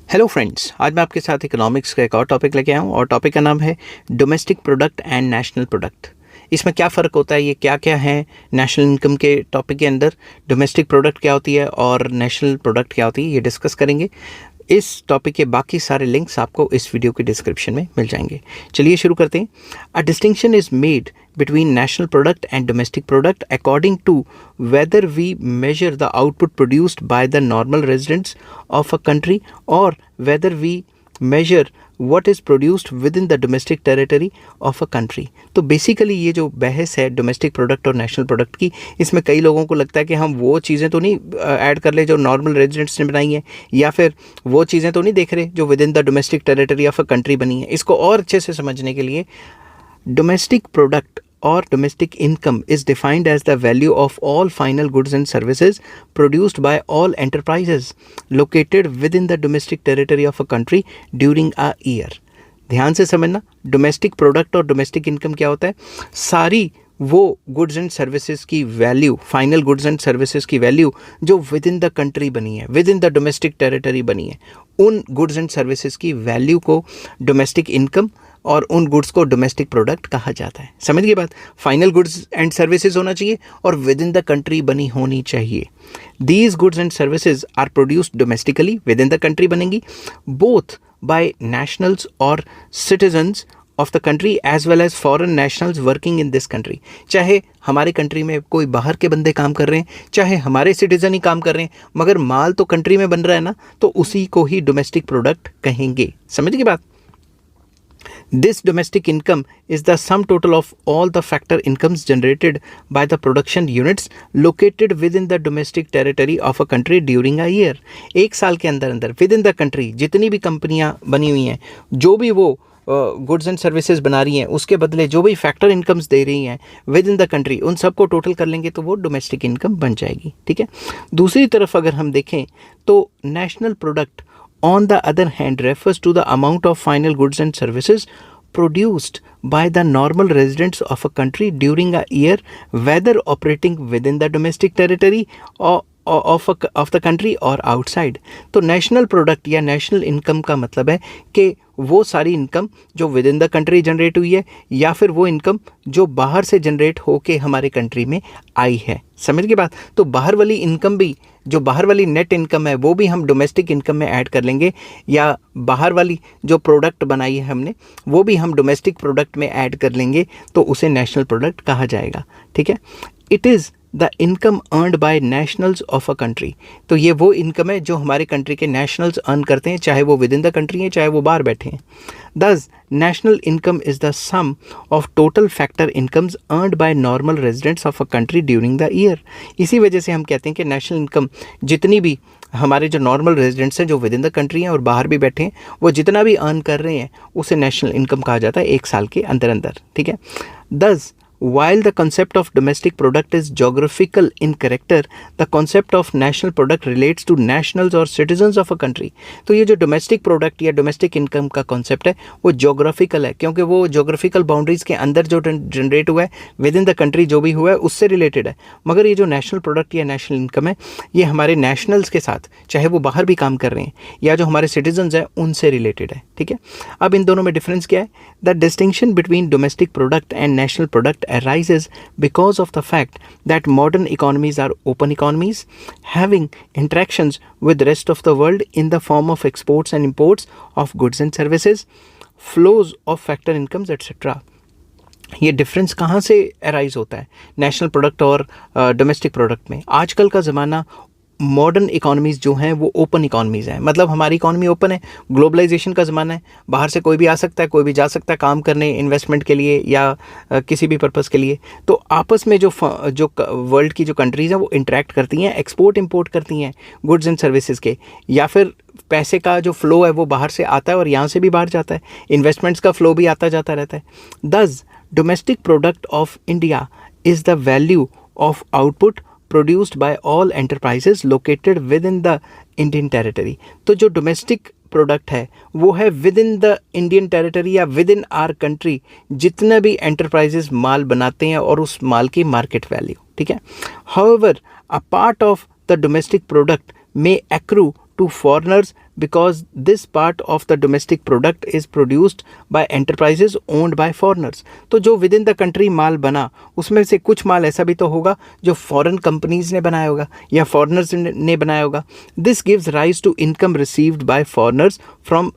Hello friends, आज मैं आपके साथ इकोनॉमिक्स का एक और टॉपिक लेके आया हूँ और टॉपिक का नाम है domestic product and national product. इसमें क्या फ़र्क होता है, ये क्या क्या है नेशनल इनकम के टॉपिक के अंदर, डोमेस्टिक प्रोडक्ट क्या होती है और नेशनल प्रोडक्ट क्या होती है, ये डिस्कस करेंगे। इस टॉपिक के बाकी सारे लिंक्स आपको इस वीडियो के डिस्क्रिप्शन में मिल जाएंगे। चलिए शुरू करते हैं। A distinction is made between national product and domestic product according to whether we measure the output produced by the normal residents of a country or whether we measure what is produced within the domestic territory of a country। तो basically ये जो बहस है domestic product और national product की, इसमें कई लोगों को लगता है कि हम वो चीज़ें तो नहीं ऐड कर ले जो नॉर्मल रेजिडेंट्स ने बनाई हैं, या फिर वो चीज़ें तो नहीं देख रहे जो with in the domestic territory of a country बनी है। इसको और अच्छे से समझने के लिए domestic product or domestic income is defined as the value of all final goods and services produced by all enterprises located within the domestic territory of a country during a year। ध्यान से समझना, domestic product और domestic income क्या होता है। सारी वो goods and services की value, final goods and services की वैल्यू जो विद इन द कंट्री बनी है, with in the domestic territory बनी है, उन गुड्स एंड सर्विसेज की वैल्यू को डोमेस्टिक इनकम और उन गुड्स को डोमेस्टिक प्रोडक्ट कहा जाता है। समझ गए बात। फाइनल गुड्स एंड सर्विसेज होना चाहिए और विद इन द कंट्री बनी होनी चाहिए। These goods and services are produced domestically, within the country बनेंगी, बोथ बाय नेशनल्स और citizens of the country as well as foreign nationals working in this country. चाहे हमारे country में कोई बाहर के बंदे काम कर रहे हैं, चाहे हमारे सिटीजन ही काम कर रहे हैं, मगर माल तो कंट्री में बन रहा है ना, तो उसी को ही डोमेस्टिक प्रोडक्ट कहेंगे। समझ गए बात। This domestic income is the sum total of all the factor incomes generated by the production units located within the domestic territory of a country during a year। एक साल के अंदर अंदर विद इन द कंट्री जितनी भी कंपनियां बनी हुई हैं, जो भी वो गुड्स एंड सर्विसेज बना रही हैं, उसके बदले जो भी फैक्टर इनकम्स दे रही हैं विद इन द कंट्री, उन सबको टोटल कर लेंगे तो वो डोमेस्टिक इनकम बन जाएगी। ठीक है। दूसरी तरफ अगर हम देखें तो national product on the other hand refers to the amount of final goods and services produced by the normal residents of a country during a year, whether operating within the domestic territory or of the country or outside। तो national product या national income का मतलब है कि वो सारी income जो with in the country generate हुई है, या फिर वो इनकम जो बाहर से जनरेट होके हमारे कंट्री में आई है। समझ के बात। तो बाहर वाली इनकम भी, जो बाहर वाली नेट इनकम है, वो भी हम डोमेस्टिक इनकम में ऐड कर लेंगे, या बाहर वाली जो प्रोडक्ट बनाई है हमने, वो भी हम डोमेस्टिक प्रोडक्ट में ऐड कर लेंगे, तो उसे नेशनल प्रोडक्ट कहा जाएगा। ठीक है। It is the income earned bye nationals of a country. तो ये वो इनकम है जो हमारे कंट्री के नेशनल्स अर्न करते हैं, चाहे वो विद इन द कंट्री हैं, चाहे वो बाहर बैठे हैं। Thus national income is the sum of total factor incomes earned by normal residents of a country during the year. इसी वजह से हम कहते हैं कि नेशनल इनकम जितनी भी हमारे जो नॉर्मल रेजिडेंट्स हैं, जो विद इन द कंट्री हैं और बाहर भी बैठे हैं, वो जितना भी अर्न कर रहे हैं उसे नेशनल इनकम कहा जाता है एक साल के अंदर अंदर। ठीक है। दस while the concept of domestic product is geographical in character, the concept of national product relates to nationals or citizens of a country। तो ये जो डोमेस्टिक प्रोडक्ट या डोमेस्टिक इनकम का कॉन्सेप्ट है वो जोग्राफिकल है, क्योंकि वो जोग्राफिकल बाउंड्रीज के अंदर जो जनरेट हुआ है, विद इन द कंट्री जो भी हुआ है उससे रिलेटेड है। मगर ये जो नेशनल प्रोडक्ट या नेशनल इनकम है, ये हमारे नेशनल्स के साथ, चाहे वो बाहर भी काम कर रहे हैं या जो हमारे सिटीजन्स हैं, उनसे रिलेटेड है। ठीक है। अब इन दोनों में डिफरेंस क्या है। The distinction between domestic product and national product arises because of the fact that modern economies are open economies having interactions with the rest of the world in the form of exports and imports of goods and services, flows of factor incomes etc। ये difference कहाँ से arise होता है national product और domestic product में। आजकल का ज़माना मॉडर्न इकोनॉमीज़ जो हैं वो ओपन इकोनॉमीज़ हैं, मतलब हमारी इकोनॉमी ओपन है, ग्लोबलाइजेशन का ज़माना है, बाहर से कोई भी आ सकता है, कोई भी जा सकता है काम करने, इन्वेस्टमेंट के लिए या किसी भी पर्पज़ के लिए। तो आपस में जो वर्ल्ड की जो कंट्रीज़ हैं वो इंटरेक्ट करती हैं, एक्सपोर्ट इंपोर्ट करती हैं गुड्स एंड सर्विसेज के, या फिर पैसे का जो फ्लो है वो बाहर से आता है और यहाँ से भी बाहर जाता है, इन्वेस्टमेंट्स का फ्लो भी आता जाता रहता है। दस domestic product of India is the value of output produced by all enterprises located within the Indian territory। तो जो डोमेस्टिक प्रोडक्ट है वो है with in the Indian territory या विद इन आर कंट्री, जितने भी एंटरप्राइजेस माल बनाते हैं और उस माल की मार्केट वैल्यू। ठीक है। However a part of the domestic product may accrue to foreigners because this part of the domestic product is produced by enterprises owned by foreigners. तो जो विद इन द कंट्री माल बना उसमें से कुछ माल ऐसा भी तो होगा जो फॉरेन कंपनीज ने बनाया होगा या फॉरेनर्स ने बनाया होगा. This gives rise to income received by foreigners from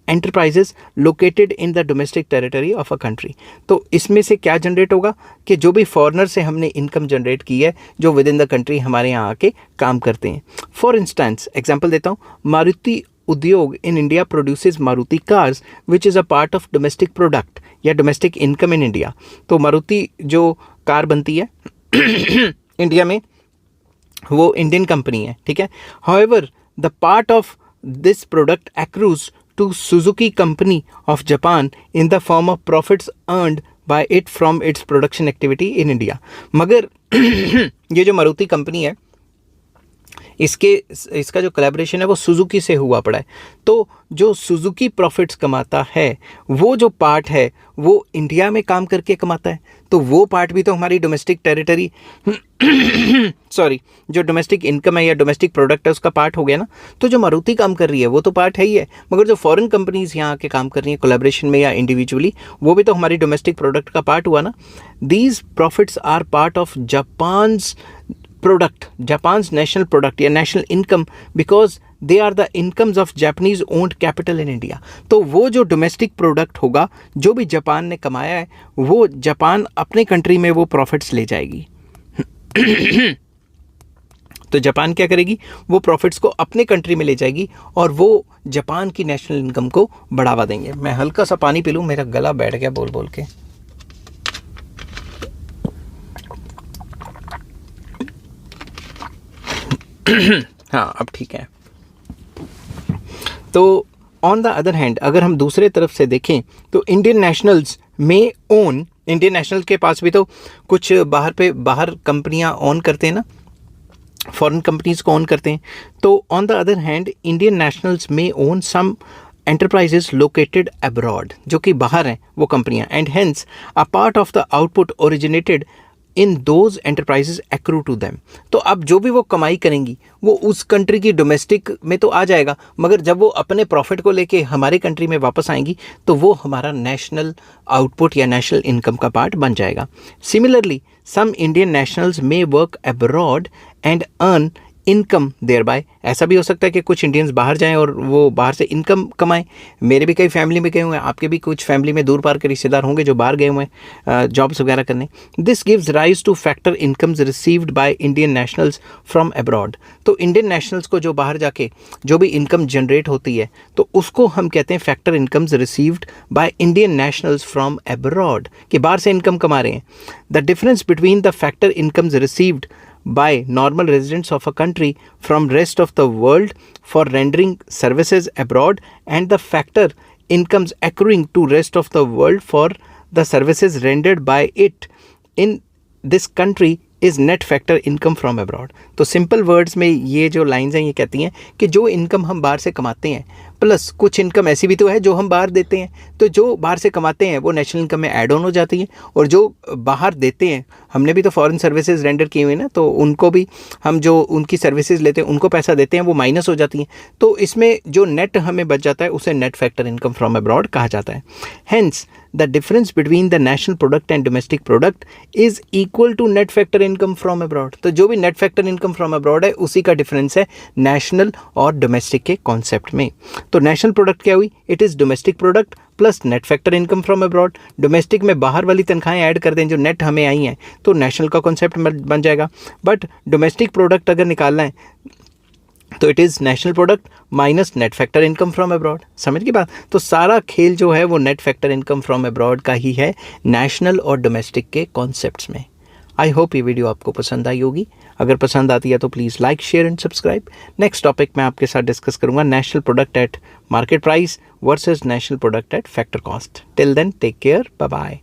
enterprises located in the domestic territory of a country. तो इसमें से क्या जनरेट होगा कि जो भी फॉरेनर से हमने इनकम जनरेट की है जो विद इन द कंट्री हमारे यहाँ आके काम करते हैं. फॉर इंस्टेंस एग्जांपल देता हूँ, मारुति उद्योग in India produces Maruti cars which is a part of domestic product या डोमेस्टिक इनकम इन इंडिया. तो मारुति जो कार बनती है इंडिया में वो इंडियन कंपनी है, ठीक है. However the part of this product accrues to Suzuki Company of Japan in the form of profits earned by it from its production activity in India. मगर ये जो मारुति कंपनी है इसका जो कोलैबोरेशन है वो सुजुकी से हुआ पड़ा है. तो जो सुजुकी प्रॉफिट्स कमाता है वो जो पार्ट है वो इंडिया में काम करके कमाता है. तो वो पार्ट भी तो हमारी डोमेस्टिक टेरिटरी जो डोमेस्टिक इनकम है या डोमेस्टिक प्रोडक्ट है उसका पार्ट हो गया ना. तो जो मारुति काम कर रही है वो तो पार्ट है ही है, मगर जो फॉरेन कंपनीज यहाँ आके काम कर रही हैं कोलैबोरेशन में या इंडिविजुअली वो भी तो हमारी डोमेस्टिक प्रोडक्ट का पार्ट हुआ ना. These profits are part of Japan's product, Japan's national product या national income because they are the incomes of Japanese owned capital in India. तो वो जो डोमेस्टिक प्रोडक्ट होगा जो भी जापान ने कमाया है वो जापान अपने कंट्री में वो प्रॉफिट्स ले जाएगी. तो जापान क्या करेगी, वो प्रॉफिट्स को अपने कंट्री में ले जाएगी और वो जापान की नेशनल इनकम को बढ़ावा देंगे. मैं हल्का सा पानी पी लूँ, मेरा गला बैठ गया बोल बोल के. हाँ अब ठीक है. तो ऑन द अदर हैंड अगर हम दूसरे तरफ से देखें तो Indian nationals may own, Indian national के पास भी तो कुछ बाहर कंपनियां ओन करते हैं ना, फॉरेन कंपनीज को ओन करते हैं. तो on the other hand Indian nationals may own some enterprises located abroad जो कि बाहर हैं वो कंपनियां, and hence a part of the output originated in those enterprises accrue to them. तो अब जो भी वो कमाई करेंगी वो उस कंट्री की डोमेस्टिक में तो आ जाएगा, मगर जब वो अपने प्रॉफिट को लेके हमारे कंट्री में वापस आएंगी तो वो हमारा नेशनल आउटपुट या नेशनल इनकम का पार्ट बन जाएगा. Similarly some Indian nationals may work abroad and earn income there by. ऐसा भी हो सकता है कि कुछ इंडियंस बाहर जाएं और वो बाहर से इनकम कमाएं. मेरे भी कई फैमिली में गए हुए हैं, आपके भी कुछ फैमिली में दूर पार के रिश्तेदार होंगे जो बाहर गए हुए हैं जॉब्स वगैरह करने. This gives rise two factor incomes received by Indian nationals from abroad. तो इंडियन नेशनल्स को जो बाहर जाके जो भी इनकम जनरेट होती है तो उसको हम कहते हैं factor incomes received by Indian nationals from abroad, कि बाहर से इनकम कमा रहे हैं. The difference between the factor incomes received by normal residents of a country from rest of the world for rendering services abroad and the factor incomes accruing to rest of the world for the services rendered by it in this country is net factor income from abroad. तो simple words में ये जो lines हैं ये कहती हैं कि जो इनकम हम बाहर से कमाते हैं प्लस कुछ इनकम ऐसी भी तो है जो हम बाहर देते हैं, तो जो बाहर से कमाते हैं वो नेशनल इनकम में ऐड ऑन हो जाती है, और जो बाहर देते हैं हमने भी तो फॉरेन सर्विसेज रेंडर की हुई ना, तो उनको भी हम जो उनकी सर्विसेज लेते हैं उनको पैसा देते हैं वो माइनस हो जाती हैं. तो इसमें जो नेट हमें बच जाता है उसे net factor income from abroad कहा जाता है. Hence the difference between the national product and domestic product is equal to net factor income from abroad. तो जो भी net factor income from abroad है उसी का डिफरेंस है नेशनल और डोमेस्टिक के कॉन्सेप्ट में. तो नेशनल प्रोडक्ट क्या हुई, it is domestic product plus net factor income from abroad. Domestic में बाहर वाली तनख्वाहें ऐड कर दें जो नेट हमें आई हैं तो नेशनल का कॉन्सेप्ट बन जाएगा. बट डोमेस्टिक प्रोडक्ट अगर निकालना है तो it is national product minus net factor income from abroad. समझ की बात. तो सारा खेल जो है वो net factor income from abroad का ही है नेशनल और डोमेस्टिक के कॉन्सेप्ट्स में. आई होप ये वीडियो आपको पसंद आई होगी. अगर पसंद आती है तो please like share and subscribe. Next topic मैं आपके साथ डिस्कस करूंगा national product at market price versus national product at factor cost. Till then take care, bye bye.